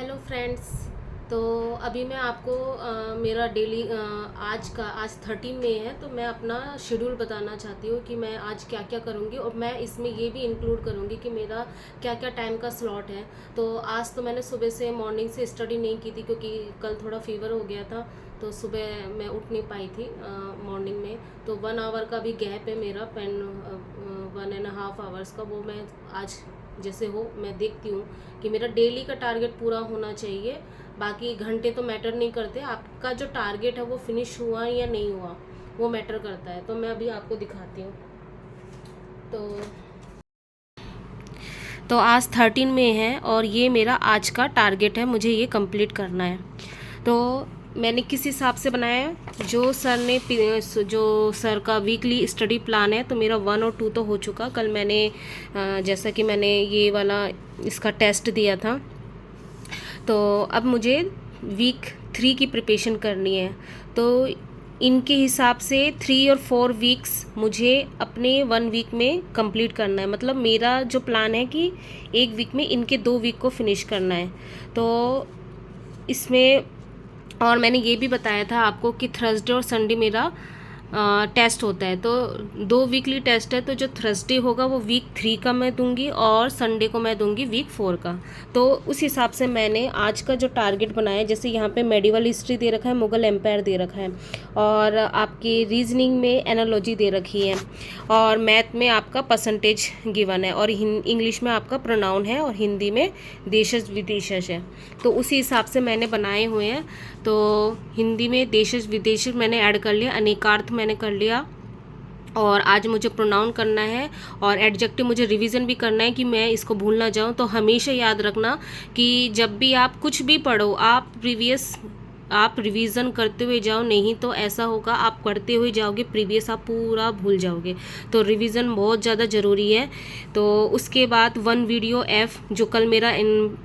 Hello friends. तो अभी मैं आपको मेरा डेली आज 13 मई है, तो मैं अपना शेड्यूल बताना चाहती हूँ कि मैं आज क्या क्या करूँगी, और मैं इसमें ये भी इंक्लूड करूँगी कि मेरा क्या क्या टाइम का स्लॉट है। तो आज तो मैंने सुबह से मॉर्निंग से स्टडी नहीं की थी, क्योंकि कल थोड़ा फीवर हो गया था, तो सुबह मैं उठ नहीं पाई थी मॉर्निंग में। तो 1 आवर का भी गैप है मेरा, 1.5 आवर्स का, वो मैं आज जैसे हो मैं देखती हूँ कि मेरा डेली का टारगेट पूरा होना चाहिए। बाकी घंटे तो मैटर नहीं करते, आपका जो टारगेट है वो फिनिश हुआ या नहीं हुआ वो मैटर करता है। तो मैं अभी आपको दिखाती हूँ। तो आज 13 में है और ये मेरा आज का टारगेट है, मुझे ये कंप्लीट करना है। तो मैंने किस हिसाब से बनाया है, जो सर का वीकली स्टडी प्लान है, तो मेरा 1 और 2 तो हो चुका। कल मैंने जैसा कि मैंने ये वाला इसका टेस्ट दिया था, तो अब मुझे वीक 3 की प्रिपरेशन करनी है। तो इनके हिसाब से 3 और 4 वीक्स मुझे अपने 1 वीक में कंप्लीट करना है। मतलब मेरा जो प्लान है कि 1 वीक में इनके 2 वीक को फिनिश करना है। तो इसमें और मैंने ये भी बताया था आपको कि थर्सडे और संडे मेरा टेस्ट होता है। तो 2 वीकली टेस्ट है, तो जो थर्सडे होगा वो वीक 3 का मैं दूंगी और संडे को मैं दूंगी वीक 4 का। तो उस हिसाब से मैंने आज का जो टारगेट बनाया है, जैसे यहाँ पे मेडिवल हिस्ट्री दे रखा है, मुगल एम्पायर दे रखा है, और आपकी रीजनिंग में एनालॉजी दे रखी है, और मैथ में आपका परसेंटेज गिवन है, और इंग्लिश में आपका प्रोनाउन है, और हिंदी में देशज विदेशज है। तो उसी हिसाब से मैंने बनाए हुए हैं। तो हिंदी में देशज विदेशज मैंने ऐड कर लिया, अनेकार्थ मैंने कर लिया, और आज मुझे प्रोनाउन करना है, और एडजेक्टिव मुझे रिवीजन भी करना है कि मैं इसको भूल ना जाऊं। तो हमेशा याद रखना कि जब भी आप कुछ भी पढ़ो, आप रिवीजन करते हुए जाओ, नहीं तो ऐसा होगा आप करते हुए जाओगे, प्रीवियस आप पूरा भूल जाओगे। तो रिवीजन बहुत ज़्यादा ज़रूरी है। तो उसके बाद 1 वीडियो एफ, जो कल मेरा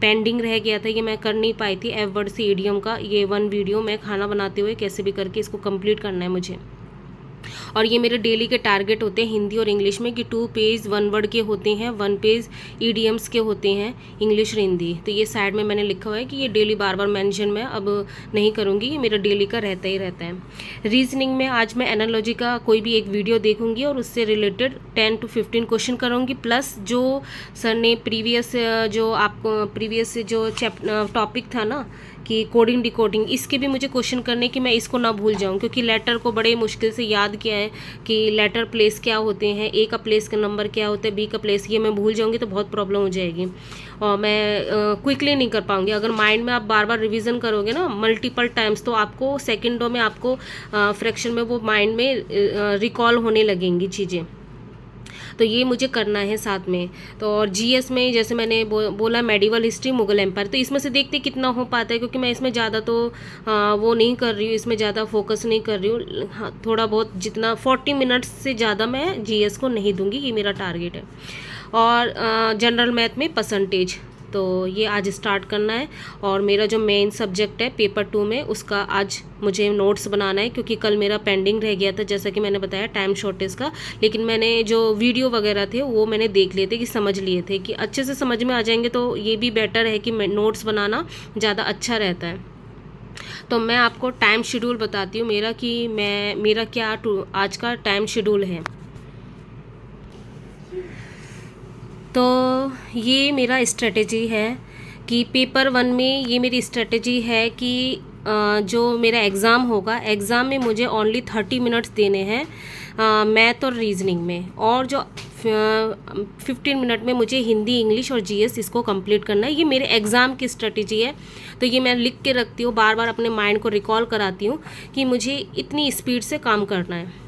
पेंडिंग रह गया था, ये मैं कर नहीं पाई थी, एफ वर्ड से ईडियम का, ये 1 वीडियो मैं खाना बनाते हुए कैसे भी करके इसको कंप्लीट करना है मुझे। और ये मेरे डेली के टारगेट होते हैं हिंदी और इंग्लिश में, कि 2 पेज 1 वर्ड के होते हैं, 1 पेज ईडियम्स के होते हैं, इंग्लिश और हिंदी। तो ये साइड में मैंने लिखा हुआ है कि ये डेली बार बार मेंशन मैं अब नहीं करूँगी, ये मेरा डेली का रहता ही रहता है। रीजनिंग में आज मैं एनालॉजी का कोई भी एक वीडियो देखूँगी और उससे रिलेटेड 10 to 15 क्वेश्चन करूँगी, प्लस जो सर ने प्रीवियस जो टॉपिक था ना कि कोडिंग डिकोडिंग, इसके भी मुझे क्वेश्चन करने कि मैं इसको ना भूल जाऊं, क्योंकि लेटर को बड़े मुश्किल से याद किया है कि लेटर प्लेस क्या होते हैं, ए का प्लेस का नंबर क्या होता है, बी का प्लेस, ये मैं भूल जाऊंगी तो बहुत प्रॉब्लम हो जाएगी, और मैं क्विकली नहीं कर पाऊंगी। अगर माइंड में आप बार बार रिवीजन करोगे ना मल्टीपल टाइम्स, तो आपको सेकेंडों में, आपको फ्रैक्शन में वो माइंड में रिकॉल होने लगेंगी चीज़ें। तो ये मुझे करना है साथ में। तो और जीएस में जैसे मैंने बोला मेडिवल हिस्ट्री, मुगल एम्पायर, तो इसमें से देखते कितना हो पाता है, क्योंकि मैं इसमें ज़्यादा तो वो नहीं कर रही हूँ, इसमें ज़्यादा फोकस नहीं कर रही हूँ। हाँ, थोड़ा बहुत जितना 40 मिनट्स से ज़्यादा मैं जीएस को नहीं दूंगी, ये मेरा टारगेट है। और जनरल मैथ में परसेंटेज, तो ये आज स्टार्ट करना है। और मेरा जो मेन सब्जेक्ट है पेपर 2 में, उसका आज मुझे नोट्स बनाना है, क्योंकि कल मेरा पेंडिंग रह गया था, जैसा कि मैंने बताया टाइम शॉर्टेज का। लेकिन मैंने जो वीडियो वगैरह थे वो मैंने देख लिए थे, कि समझ लिए थे, कि अच्छे से समझ में आ जाएंगे, तो ये भी बेटर है कि नोट्स बनाना ज़्यादा अच्छा रहता है। तो मैं आपको टाइम शेड्यूल बताती हूँ मेरा, कि मेरा क्या आज का टाइम शेड्यूल है। तो ये मेरा स्ट्रेटेजी है कि पेपर 1 में ये मेरी स्ट्रेटेजी है कि जो मेरा एग्ज़ाम होगा, एग्ज़ाम में मुझे ओनली 30 मिनट्स देने हैं मैथ और रीजनिंग में, और जो 15 मिनट में मुझे हिंदी, इंग्लिश और जीएस इसको कंप्लीट करना है। ये मेरे एग्ज़ाम की स्ट्रेटेजी है। तो ये मैं लिख के रखती हूँ, बार बार अपने माइंड को रिकॉल कराती हूँ कि मुझे इतनी स्पीड से काम करना है।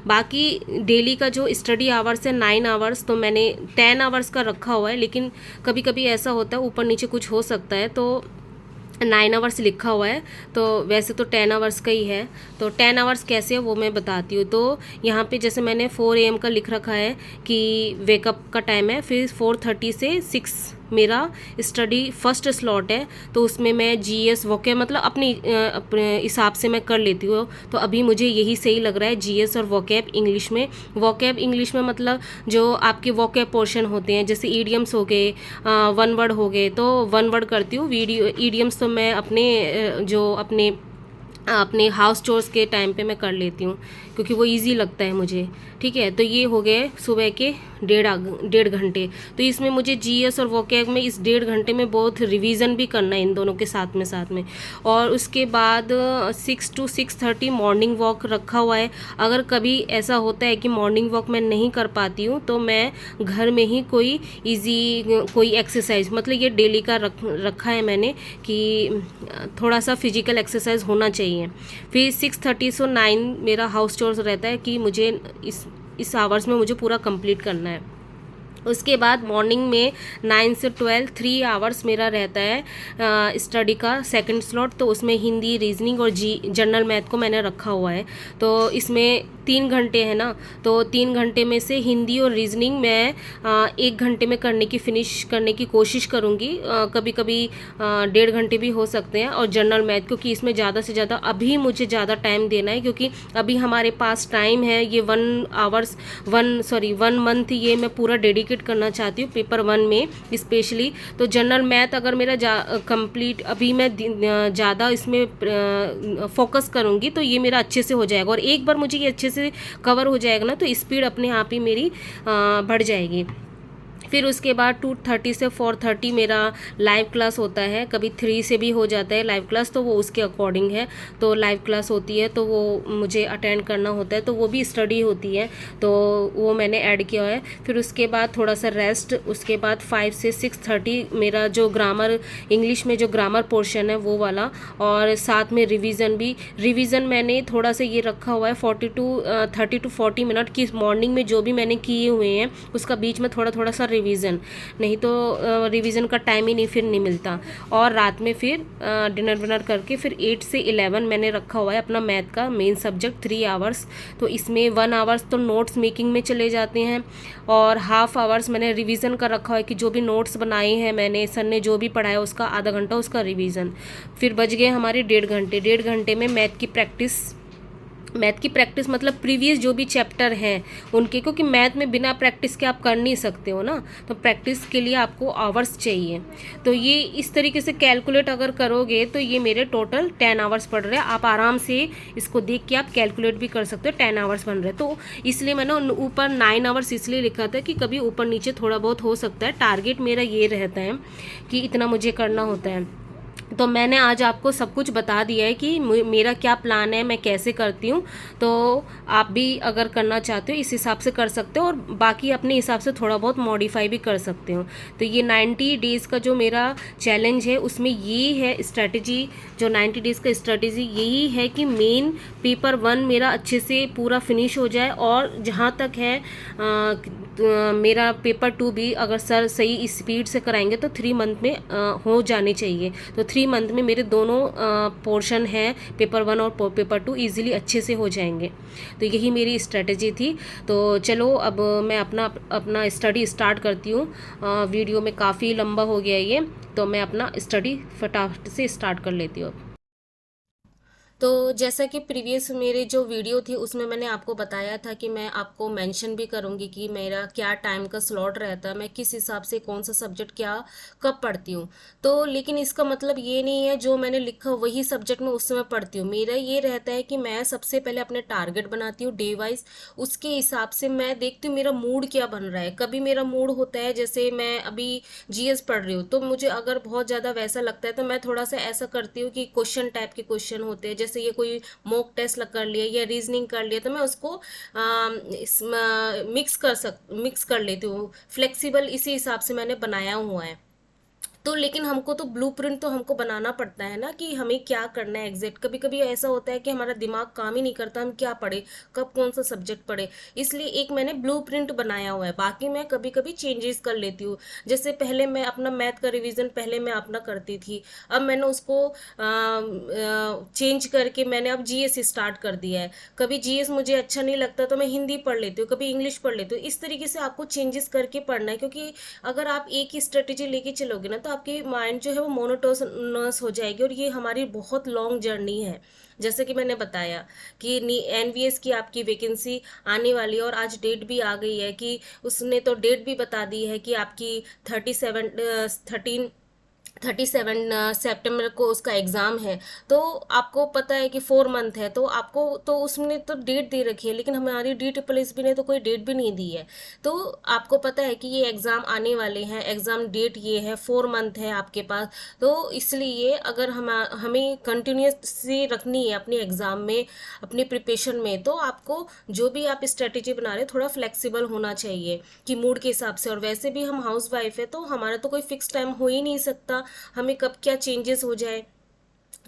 बाकी डेली का जो स्टडी आवर्स है 9 आवर्स, तो मैंने 10 आवर्स का रखा हुआ है, लेकिन कभी कभी ऐसा होता है ऊपर नीचे कुछ हो सकता है, तो 9 आवर्स लिखा हुआ है। तो वैसे तो 10 आवर्स का ही है। तो 10 आवर्स कैसे है वो मैं बताती हूँ। तो यहाँ पे जैसे मैंने 4 AM का लिख रखा है कि वेकअप का टाइम है, फिर 4:30 से 6 मेरा स्टडी फर्स्ट स्लॉट है, तो उसमें मैं जीएस वोकैब मतलब अपने हिसाब से मैं कर लेती हूँ। तो अभी मुझे यही सही लग रहा है, जीएस और वोकैब इंग्लिश में। वोकैब इंग्लिश में मतलब जो आपके वोकैब पोर्शन होते हैं, जैसे ईडियम्स हो गए, वन वर्ड हो गए, तो वन वर्ड करती हूँ। वीडियो ईडियम्स तो मैं जो अपने हाउस चोर्स के टाइम पे मैं कर लेती हूँ, क्योंकि वो इजी लगता है मुझे। ठीक है, तो ये हो गए सुबह के डेढ़ घंटे। तो इसमें मुझे जीएस और वोकैब में इस 1.5 घंटे में बहुत रिवीजन भी करना है इन दोनों के साथ में। और उसके बाद 6 to 6:30 मॉर्निंग वॉक रखा हुआ है। अगर कभी ऐसा होता है कि मॉर्निंग वॉक मैं नहीं कर पाती हूँ, तो मैं घर में ही कोई कोई एक्सरसाइज, मतलब ये डेली का रखा है मैंने कि थोड़ा सा फिजिकल एक्सरसाइज होना चाहिए। फिर 6:30 से 9 मेरा हाउस चोर्स रहता है कि मुझे इस आवर्स में मुझे पूरा कंप्लीट करना है। उसके बाद मॉर्निंग में 9 से 12 3 आवर्स मेरा रहता है स्टडी का सेकंड स्लॉट। तो उसमें हिंदी, रीजनिंग और जनरल मैथ को मैंने रखा हुआ है। तो इसमें 3 घंटे है ना, तो 3 घंटे में से हिंदी और रीजनिंग मैं 1 घंटे में फिनिश करने की कोशिश करूँगी। कभी कभी 1.5 घंटे भी हो सकते हैं। और जनरल मैथ, क्योंकि इसमें ज़्यादा से ज़्यादा अभी मुझे ज़्यादा टाइम देना है, क्योंकि अभी हमारे पास टाइम है। ये 1 मंथ ये मैं पूरा डेडिकेट करना चाहती हूँ पेपर 1 में स्पेशली। तो जनरल मैथ अगर मेरा कंप्लीट अभी मैं ज़्यादा इसमें फोकस करूँगी, तो ये मेरा अच्छे से हो जाएगा। और एक बार मुझे ये अच्छे से कवर हो जाएगा ना, तो स्पीड अपने आप ही मेरी बढ़ जाएगी। फिर उसके बाद 2:30 से 4:30 मेरा लाइव क्लास होता है। कभी 3 से भी हो जाता है लाइव क्लास, तो वो उसके अकॉर्डिंग है। तो लाइव क्लास होती है तो वो मुझे अटेंड करना होता है, तो वो भी स्टडी होती है, तो वो मैंने ऐड किया है। फिर उसके बाद थोड़ा सा रेस्ट। उसके बाद 5 से 6:30 मेरा जो ग्रामर, इंग्लिश में जो ग्रामर पोर्शन है वो वाला, और साथ में रिवीजन मैंने थोड़ा सा ये रखा हुआ है 30 to 40 मिनट की। मॉर्निंग में जो भी मैंने किए हुए हैं उसका बीच में थोड़ा थोड़ा सा रिवीजन, नहीं तो रिवीजन का टाइम ही नहीं फिर नहीं मिलता। और रात में फिर डिनर विनर करके फिर 8 से 11 मैंने रखा हुआ है अपना मैथ का मेन सब्जेक्ट 3 आवर्स। तो इसमें 1 आवर्स तो नोट्स मेकिंग में चले जाते हैं, और हाफ आवर्स मैंने रिवीजन का रखा हुआ है कि जो भी नोट्स बनाए हैं मैंने, सर ने जो भी पढ़ाया उसका आधा घंटा उसका रिवीजन। फिर बच गए हमारे 1.5 घंटे। 1.5 घंटे में मैथ की प्रैक्टिस मतलब प्रीवियस जो भी चैप्टर हैं उनके, क्योंकि मैथ में बिना प्रैक्टिस के आप कर नहीं सकते हो ना, तो प्रैक्टिस के लिए आपको आवर्स चाहिए। तो ये इस तरीके से कैलकुलेट अगर करोगे तो ये मेरे टोटल 10 आवर्स पड़ रहे हैं। आप आराम से इसको देख के आप कैलकुलेट भी कर सकते हो, 10 आवर्स बन रहे हैं। तो इसलिए मैंने ऊपर 9 आवर्स इसलिए लिखा था कि कभी ऊपर नीचे थोड़ा बहुत हो सकता है। टारगेट मेरा ये रहता है कि इतना मुझे करना होता है। तो मैंने आज आपको सब कुछ बता दिया है कि मेरा क्या प्लान है, मैं कैसे करती हूँ। तो आप भी अगर करना चाहते हो इस हिसाब से कर सकते हो, और बाकी अपने हिसाब से थोड़ा बहुत मॉडिफाई भी कर सकते हो। तो ये 90 डेज़ का जो मेरा चैलेंज है उसमें ये है स्ट्रैटेजी, जो 90 डेज़ का स्ट्रैटेजी यही है कि मेन पेपर 1 मेरा अच्छे से पूरा फिनिश हो जाए, और जहाँ तक है मेरा पेपर 2 भी अगर सर सही स्पीड से कराएंगे तो 3 मंथ में हो जाने चाहिए। तो 3 मंथ में मेरे दोनों पोर्शन हैं, पेपर 1 और पेपर 2 ईजिली अच्छे से हो जाएंगे। तो यही मेरी स्ट्रेटजी थी। तो चलो अब मैं अपना स्टडी स्टार्ट करती हूँ। वीडियो में काफ़ी लंबा हो गया ये, तो मैं अपना स्टडी फटाफट से स्टार्ट कर लेती हूँ अब। तो जैसा कि प्रीवियस मेरे जो वीडियो थी उसमें मैंने आपको बताया था कि मैं आपको मेंशन भी करूंगी कि मेरा क्या टाइम का स्लॉट रहता है, मैं किस हिसाब से कौन सा सब्जेक्ट क्या कब पढ़ती हूँ। तो लेकिन इसका मतलब ये नहीं है जो मैंने लिखा वही सब्जेक्ट मैं उस समय पढ़ती हूँ। मेरा ये रहता है कि मैं सबसे पहले अपने टारगेट बनाती हूँ डे वाइज, उसके हिसाब से मैं देखती हूँ मेरा मूड क्या बन रहा है। कभी मेरा मूड होता है, जैसे मैं अभी जीएस पढ़ रही हूँ, तो मुझे अगर बहुत ज़्यादा वैसा लगता है तो मैं थोड़ा सा ऐसा करती हूँ कि क्वेश्चन टाइप के क्वेश्चन होते हैं, जैसे ये कोई मॉक टेस्ट कर लिया या रीजनिंग कर लिया, तो मैं उसको मिक्स कर लेती हूँ। फ्लेक्सिबल इसी हिसाब से मैंने बनाया हुआ है। तो लेकिन हमको तो ब्लूप्रिंट तो हमको बनाना पड़ता है ना कि हमें क्या करना है एग्जैक्ट। कभी कभी ऐसा होता है कि हमारा दिमाग काम ही नहीं करता, हम क्या पढ़े, कब कौन सा सब्जेक्ट पढ़े। इसलिए एक मैंने ब्लूप्रिंट बनाया हुआ है, बाकी मैं कभी कभी चेंजेस कर लेती हूँ। जैसे पहले मैं अपना मैथ का रिवीजन पहले मैं अपना करती थी, अब मैंने उसको चेंज करके मैंने अब जीएस स्टार्ट कर दिया है। कभी जीएस मुझे अच्छा नहीं लगता तो मैं हिंदी पढ़ लेती हूँ, कभी इंग्लिश पढ़ लेती हूँ। इस तरीके से आपको चेंजेस करके पढ़ना है, क्योंकि अगर आप एक ही स्ट्रेटेजी लेके चलोगे ना तो आपकी माइंड जो है वो मोनोटोनस हो जाएगी, और ये हमारी बहुत लॉन्ग जर्नी है। जैसे कि मैंने बताया कि एनवीएस की आपकी वैकेंसी आने वाली है, और आज डेट भी आ गई है कि उसने तो डेट भी बता दी है कि आपकी 37 सितंबर को उसका एग्ज़ाम है। तो आपको पता है कि 4 मंथ है, तो आपको तो उसने तो डेट दे रखी है, लेकिन हमारी DSSB ने तो कोई डेट भी नहीं दी है। तो आपको पता है कि ये एग्ज़ाम आने वाले हैं, एग्ज़ाम डेट ये है, 4 मंथ है आपके पास। तो इसलिए अगर हमें कंटिन्यूसली रखनी है अपने एग्ज़ाम में, अपनी प्रिपरेशन में, तो आपको जो भी आप स्ट्रेटेजी बना रहे हैं थोड़ा फ्लेक्सिबल होना चाहिए कि मूड के हिसाब से। और वैसे भी हम हाउस वाइफ है तो हमारा तो कोई फिक्स टाइम हो ही नहीं सकता, हमें कब क्या चेंजेस हो जाए।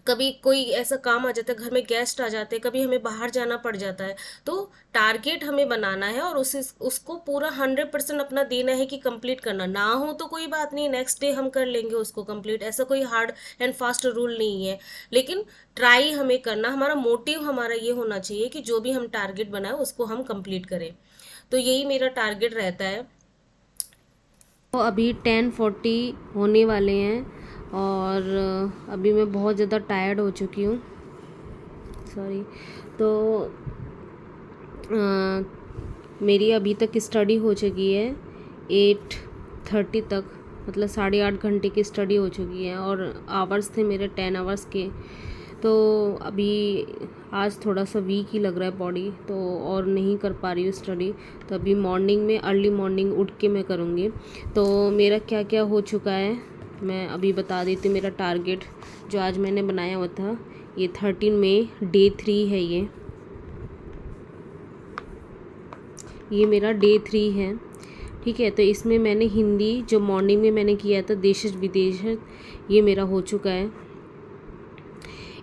कभी कोई ऐसा काम आ जाता है, घर में गेस्ट आ जाते हैं, कभी हमें बाहर जाना पड़ जाता है। तो टारगेट हमें बनाना है और उसको पूरा 100% अपना देना है कि कंप्लीट करना। ना हो तो कोई बात नहीं, नेक्स्ट डे हम कर लेंगे उसको कंप्लीट, ऐसा कोई हार्ड एंड फास्ट रूल नहीं है। लेकिन ट्राई हमें करना, हमारा मोटिव हमारा ये होना चाहिए कि जो भी हम टारगेट बनाए उसको हम कंप्लीट करें। तो यही मेरा टारगेट रहता है। तो अभी 10:40 होने वाले हैं, और अभी मैं बहुत ज़्यादा टायर्ड हो चुकी हूँ, सॉरी। तो मेरी अभी तक स्टडी हो चुकी है 8:30 तक, मतलब 8.5 घंटे की स्टडी हो चुकी है, और आवर्स थे मेरे 10 आवर्स के। तो अभी आज थोड़ा सा वीक ही लग रहा है बॉडी, तो और नहीं कर पा रही हूँ स्टडी। तो अभी मॉर्निंग में अर्ली मॉर्निंग उठ के मैं करूँगी। तो मेरा क्या क्या हो चुका है मैं अभी बता देती हूँ। मेरा टारगेट जो आज मैंने बनाया हुआ था, ये 13 मई डे 3 है। ये मेरा डे 3 है, ठीक है। तो इसमें मैंने हिंदी जो मॉर्निंग में मैंने किया था देश विदेश, ये मेरा हो चुका है।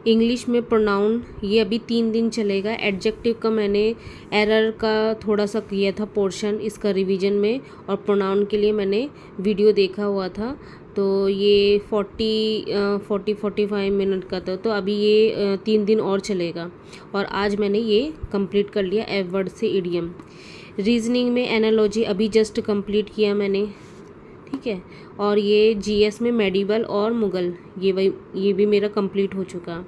इंग्लिश में प्रोनाउन ये अभी 3 दिन चलेगा। एडजेक्टिव का मैंने एरर का थोड़ा सा किया था पोर्शन इसका रिवीजन में, और प्रोनाउन के लिए मैंने वीडियो देखा हुआ था। तो ये 45 मिनट का था। तो अभी ये 3 दिन और चलेगा, और आज मैंने ये कंप्लीट कर लिया एफ वर्ड से इडियम। रीजनिंग में एनालॉजी अभी जस्ट कंप्लीट किया मैंने, ठीक है। और ये जीएस में मेडिवल और मुगल ये भी मेरा कंप्लीट हो चुका।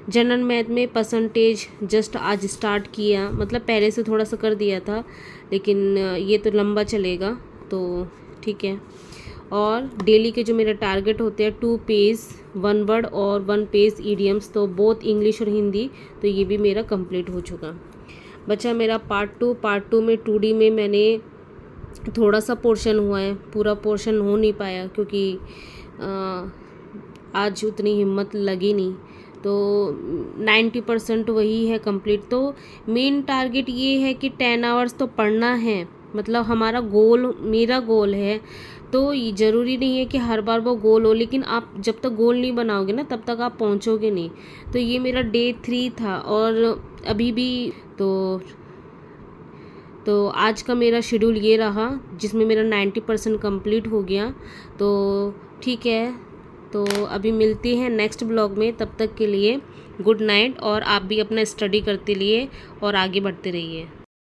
जनरल मैथ में परसेंटेज जस्ट आज स्टार्ट किया, मतलब पहले से थोड़ा सा कर दिया था, लेकिन ये तो लंबा चलेगा, तो ठीक है। और डेली के जो मेरे टारगेट होते हैं 2 पेज 1 वर्ड और 1 पेज ईडियम्स, तो बोथ इंग्लिश और हिंदी, तो ये भी मेरा कंप्लीट हो चुका। बचा मेरा पार्ट टू में 2D में मैंने थोड़ा सा पोर्शन हुआ है, पूरा पोर्शन हो नहीं पाया क्योंकि आज उतनी हिम्मत लगी नहीं। तो 90% वही है कंप्लीट। तो मेन टारगेट ये है कि 10 आवर्स तो पढ़ना है, मतलब हमारा गोल, मेरा गोल है। तो ये ज़रूरी नहीं है कि हर बार वो गोल हो, लेकिन आप जब तक गोल नहीं बनाओगे ना तब तक आप पहुंचोगे नहीं। तो ये मेरा डे 3 था, और अभी भी तो आज का मेरा शेड्यूल ये रहा, जिसमें मेरा 90% कंप्लीट हो गया। तो ठीक है, तो अभी मिलते हैं नेक्स्ट ब्लॉग में। तब तक के लिए गुड नाइट, और आप भी अपना स्टडी करते रहिए और आगे बढ़ते रहिए।